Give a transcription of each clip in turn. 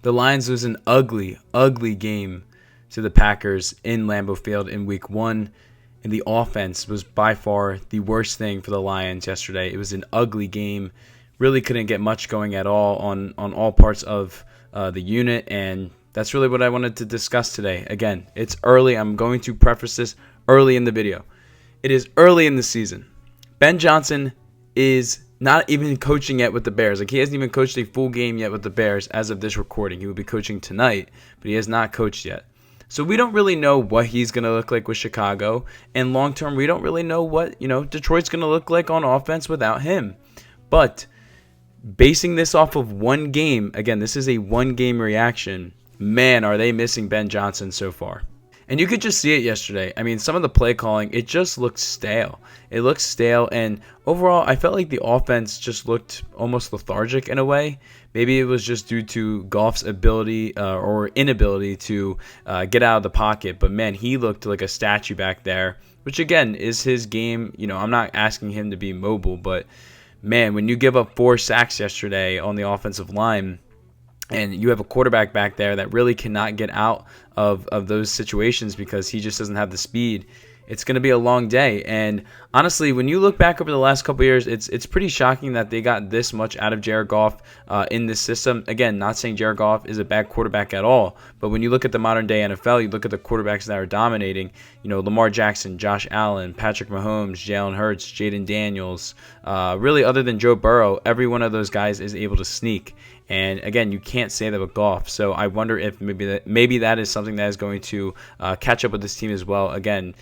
The Lions lose an ugly, ugly game to the Packers in Lambeau Field in Week 1. And the offense was by far the worst thing for the Lions yesterday. It was an ugly game. Really couldn't get much going at all on all parts of the unit. And that's really what I wanted to discuss today. Again, it's early. I'm going to preface this early in the video. It is early in the season. Ben Johnson is not even coaching yet with the Bears. Like, he hasn't even coached a full game yet with the Bears as of this recording. He will be coaching tonight, but he has not coached yet. So we don't really know what he's going to look like with Chicago. And long term, we don't really know what, Detroit's going to look like on offense without him. But basing this off of one game, again, this is a one-game reaction. Man, are they missing Ben Johnson so far. And you could just see it yesterday. I mean, some of the play calling, it just looked stale. It looked stale, and overall, I felt like the offense just looked almost lethargic in a way. Maybe it was just due to Goff's ability or inability to get out of the pocket. But, man, he looked like a statue back there, which, again, is his game. I'm not asking him to be mobile, but, man, when you give up 4 sacks yesterday on the offensive line, and you have a quarterback back there that really cannot get out of those situations because he just doesn't have the speed, it's going to be a long day. And honestly, when you look back over the last couple of years, it's pretty shocking that they got this much out of Jared Goff in this system. Again, not saying Jared Goff is a bad quarterback at all, but when you look at the modern day NFL, you look at the quarterbacks that are dominating, Lamar Jackson, Josh Allen, Patrick Mahomes, Jalen Hurts, Jaden Daniels, really other than Joe Burrow, every one of those guys is able to sneak. And again, you can't say that with Goff. So I wonder if maybe that is something that is going to catch up with this team as well. Again,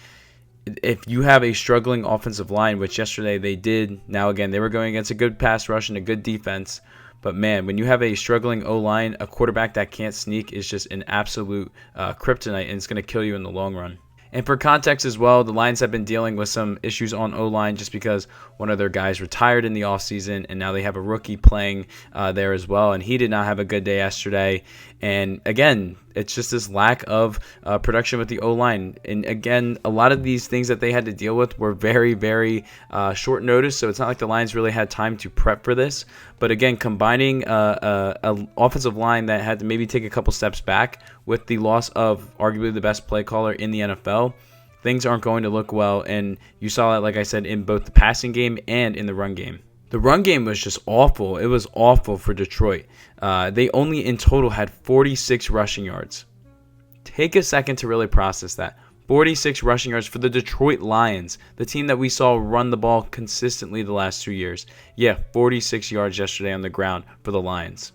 if you have a struggling offensive line, which yesterday they did, now again, they were going against a good pass rush and a good defense. But man, when you have a struggling O-line, a quarterback that can't sneak is just an absolute kryptonite, and it's going to kill you in the long run. And for context as well, the Lions have been dealing with some issues on O-line just because one of their guys retired in the offseason, and now they have a rookie playing there as well, and he did not have a good day yesterday. And again, it's just this lack of production with the O-line. And again, a lot of these things that they had to deal with were very, very short notice, so it's not like the Lions really had time to prep for this. But again, combining an offensive line that had to maybe take a couple steps back with the loss of arguably the best play caller in the NFL, things aren't going to look well. And you saw that, like I said, in both the passing game and in the run game. The run game was just awful. It was awful for Detroit. They only in total had 46 rushing yards. Take a second to really process that. 46 rushing yards for the Detroit Lions, the team that we saw run the ball consistently the last 2 years. Yeah, 46 yards yesterday on the ground for the Lions.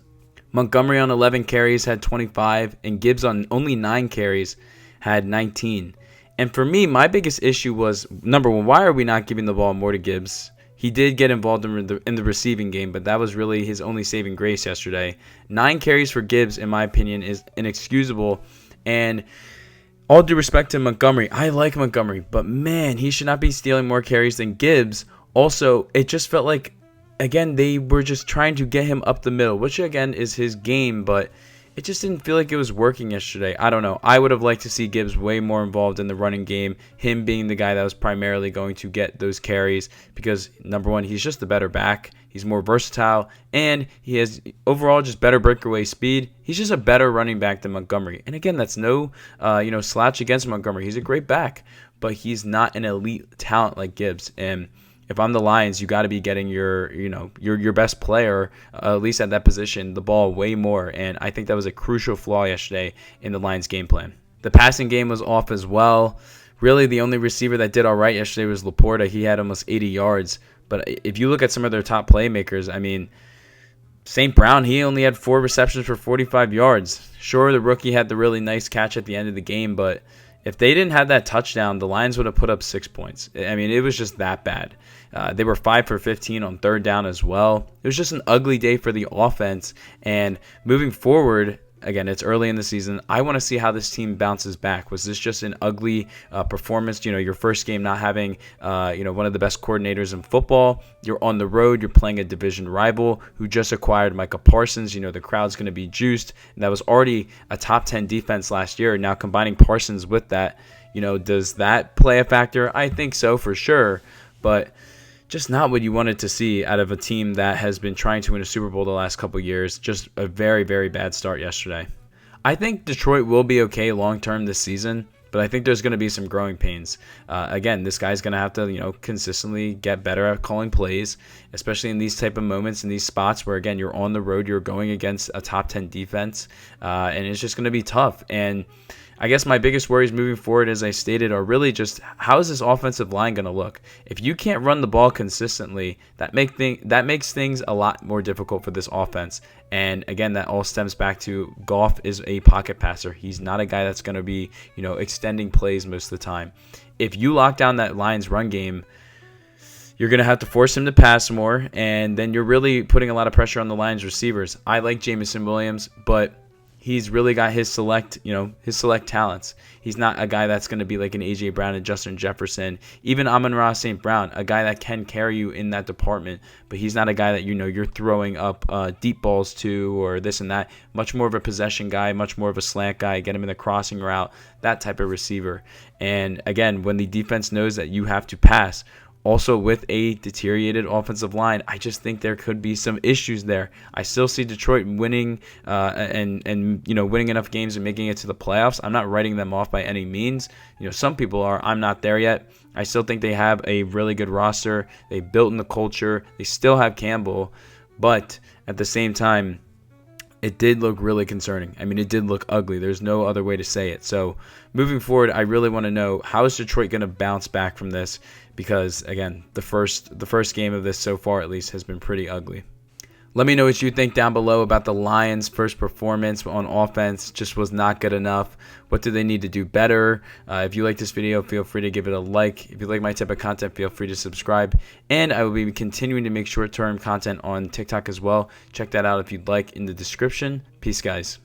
Montgomery on 11 carries had 25, and Gibbs on only 9 carries had 19. And for me, my biggest issue was, number one, why are we not giving the ball more to Gibbs? He did get involved in the receiving game, but that was really his only saving grace yesterday. 9 carries for Gibbs, in my opinion, is inexcusable. And all due respect to Montgomery, I like Montgomery, but man, he should not be stealing more carries than Gibbs. Also, it just felt like, again, they were just trying to get him up the middle, which again is his game, but it just didn't feel like it was working yesterday. I don't know. I would have liked to see Gibbs way more involved in the running game, him being the guy that was primarily going to get those carries because, number one, he's just the better back. He's more versatile, and he has overall just better breakaway speed. He's just a better running back than Montgomery. And again, that's no slouch against Montgomery. He's a great back, but he's not an elite talent like Gibbs. And if I'm the Lions, you got to be getting your best player, at least at that position, the ball way more. And I think that was a crucial flaw yesterday in the Lions' game plan. The passing game was off as well. Really, the only receiver that did all right yesterday was Laporta. He had almost 80 yards. But if you look at some of their top playmakers, I mean, St. Brown, he only had 4 receptions for 45 yards. Sure, the rookie had the really nice catch at the end of the game, but if they didn't have that touchdown, the Lions would have put up 6 points. I mean, it was just that bad. They were 5 for 15 on third down as well. It was just an ugly day for the offense. And moving forward, again, it's early in the season. I want to see how this team bounces back. Was this just an ugly performance? Your first game not having, one of the best coordinators in football. You're on the road. You're playing a division rival who just acquired Micah Parsons. The crowd's going to be juiced. And that was already a top 10 defense last year. Now combining Parsons with that, does that play a factor? I think so for sure. But just not what you wanted to see out of a team that has been trying to win a Super Bowl the last couple of years. Just a very, very bad start yesterday. I think Detroit will be okay long term this season, but I think there's going to be some growing pains. Again, this guy's going to have to, consistently get better at calling plays, especially in these type of moments, in these spots where, again, you're on the road, you're going against a top 10 defense, and it's just going to be tough. And I guess my biggest worries moving forward, as I stated, are really just how is this offensive line going to look? If you can't run the ball consistently, that makes things a lot more difficult for this offense. And again, that all stems back to Goff is a pocket passer. He's not a guy that's going to be, extending plays most of the time. If you lock down that Lions run game, you're going to have to force him to pass more, and then you're really putting a lot of pressure on the Lions receivers. I like Jameson Williams, but he's really got his select talents. He's not a guy that's going to be like an A.J. Brown and Justin Jefferson, even Amon-Ra St. Brown, a guy that can carry you in that department, but he's not a guy that you're throwing up deep balls to or this and that. Much more of a possession guy, much more of a slant guy, get him in the crossing route, that type of receiver. And again, when the defense knows that you have to pass, also, with a deteriorated offensive line, I just think there could be some issues there. I still see Detroit winning and winning enough games and making it to the playoffs. I'm not writing them off by any means. Some people are. I'm not there yet. I still think they have a really good roster. They built in the culture. They still have Campbell, but at the same time, it did look really concerning. I mean, it did look ugly. There's no other way to say it. So moving forward, I really want to know, how is Detroit going to bounce back from this? Because again, the first game of this so far, at least, has been pretty ugly. Let me know what you think down below about the Lions' first performance on offense. Just was not good enough. What do they need to do better? If you like this video, feel free to give it a like. If you like my type of content, feel free to subscribe. And I will be continuing to make short-term content on TikTok as well. Check that out if you'd like in the description. Peace, guys.